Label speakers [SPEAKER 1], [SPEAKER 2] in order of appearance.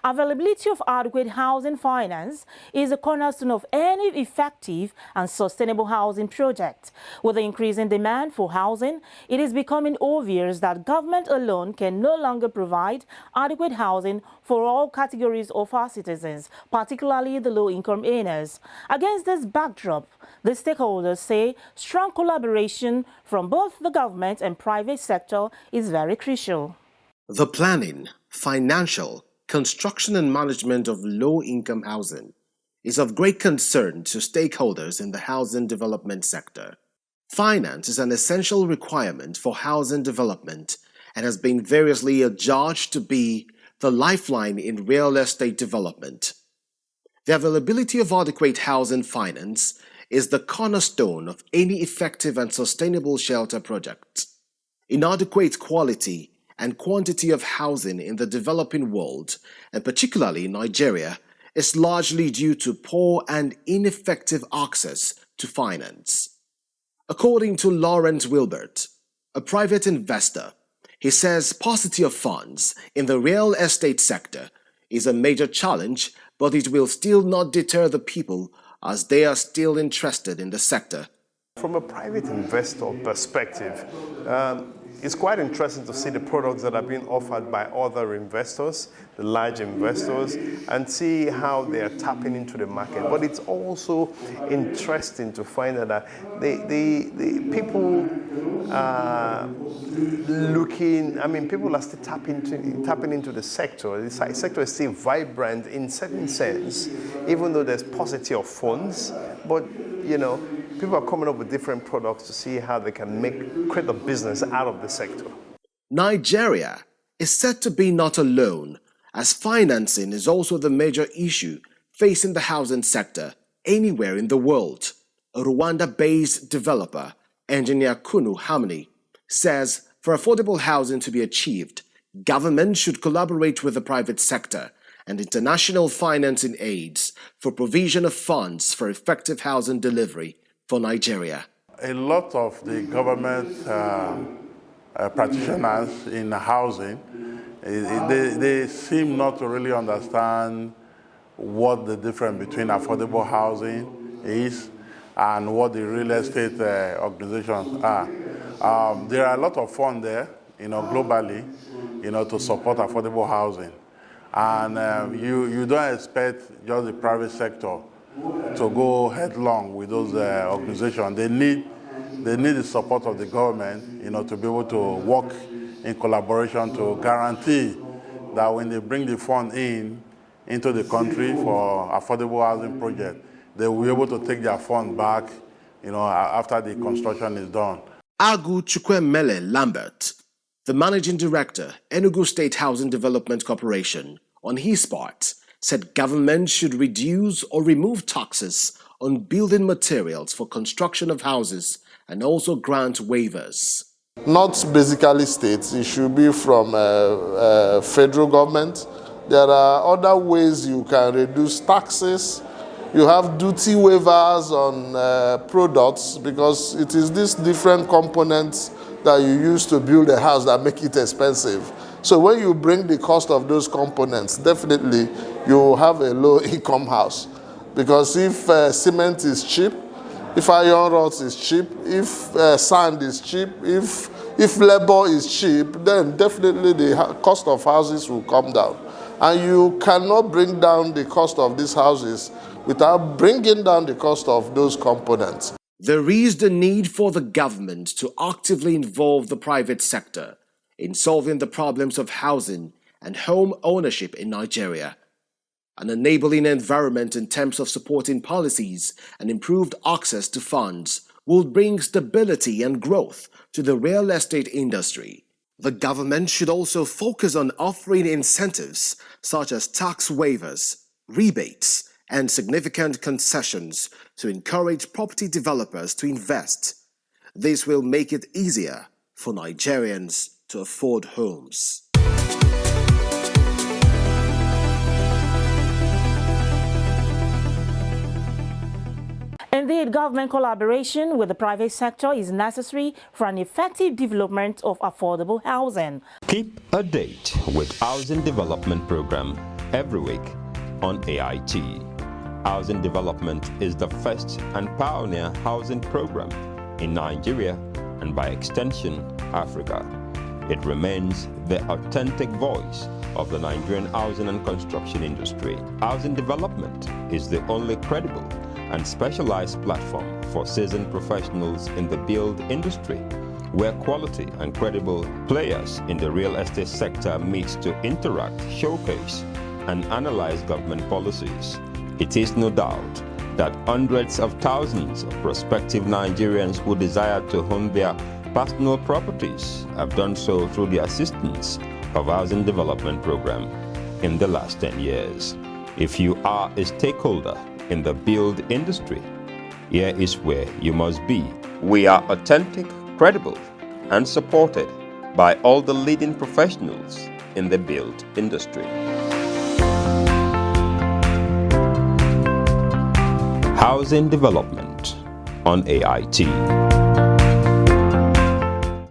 [SPEAKER 1] Availability of adequate housing finance is a cornerstone of any effective and sustainable housing project. With the increasing demand for housing, it is becoming obvious that government alone can no longer provide adequate housing for all categories of our citizens, particularly the low-income earners. Against this backdrop, the stakeholders say strong collaboration from both the government and private sector is very crucial.
[SPEAKER 2] The planning, financial, construction and management of low-income housing is of great concern to stakeholders in the housing development sector. Finance is an essential requirement for housing development and has been variously adjudged to be the lifeline in real estate development. The availability of adequate housing finance is the cornerstone of any effective and sustainable shelter project. Inadequate quality and quantity of housing in the developing world, and particularly in Nigeria, is largely due to poor and ineffective access to finance. According to Lawrence Wilbert, a private investor, he says paucity of funds in the real estate sector is a major challenge, but it will still not deter the people as they are still interested in the sector.
[SPEAKER 3] From a private investor perspective, it's quite interesting to see the products that are being offered by other investors, the large investors, and see how they are tapping into the market. But it's also interesting to find that the people are looking, people are still tapping into the sector. The sector is still vibrant in certain sense, even though there's paucity of funds, but people are coming up with different products to see how they can create a business out of the sector.
[SPEAKER 2] Nigeria is said to be not alone, as financing is also the major issue facing the housing sector anywhere in the world. A Rwanda-based developer, engineer Kunu Hamni, says for affordable housing to be achieved, government should collaborate with the private sector and international financing aids for provision of funds for effective housing delivery for Nigeria.
[SPEAKER 4] A lot of the government practitioners in housing, they seem not to really understand what the difference between affordable housing is and what the real estate organizations are. There are a lot of funds there, globally, to support affordable housing. And you don't expect just the private sector to go headlong with those organizations. They need the support of the government, to be able to work in collaboration to guarantee that when they bring the fund into the country for affordable housing project, they will be able to take their fund back, after the construction is done.
[SPEAKER 2] Agu Chukwemele Lambert, the managing director, Enugu State Housing Development Corporation, on his part, said government should reduce or remove taxes on building materials for construction of houses and also grant waivers.
[SPEAKER 5] Not basically states, it should be from federal government. There are other ways you can reduce taxes. You have duty waivers on products because it is these different components that you use to build a house that make it expensive. So when you bring the cost of those components, definitely you have a low-income house. Because if cement is cheap, if iron rods is cheap, if sand is cheap, if labor is cheap, then definitely the cost of houses will come down. And you cannot bring down the cost of these houses without bringing down the cost of those components.
[SPEAKER 2] There is the need for the government to actively involve the private sector in solving the problems of housing and home ownership in Nigeria. An enabling environment in terms of supporting policies and improved access to funds will bring stability and growth to the real estate industry. The government should also focus on offering incentives such as tax waivers, rebates, and significant concessions to encourage property developers to invest. This will make it easier for Nigerians to afford homes.
[SPEAKER 1] Indeed, government collaboration with the private sector is necessary for an effective development of affordable housing.
[SPEAKER 6] Keep a date with Housing Development Program. every week on AIT. Housing development is the first and pioneer housing program in Nigeria and by extension, Africa. It remains the authentic voice of the Nigerian housing and construction industry. Housing development is the only credible and specialized platform for seasoned professionals in the build industry, where quality and credible players in the real estate sector meet to interact, showcase, and analyze government policies. It is no doubt that hundreds of thousands of prospective Nigerians who desire to own their personal properties have done so through the assistance of Housing Development Program in the last 10 years. If you are a stakeholder in the build industry, here is where you must be. We are authentic, credible, and supported by all the leading professionals in the build industry. Housing development on AIT.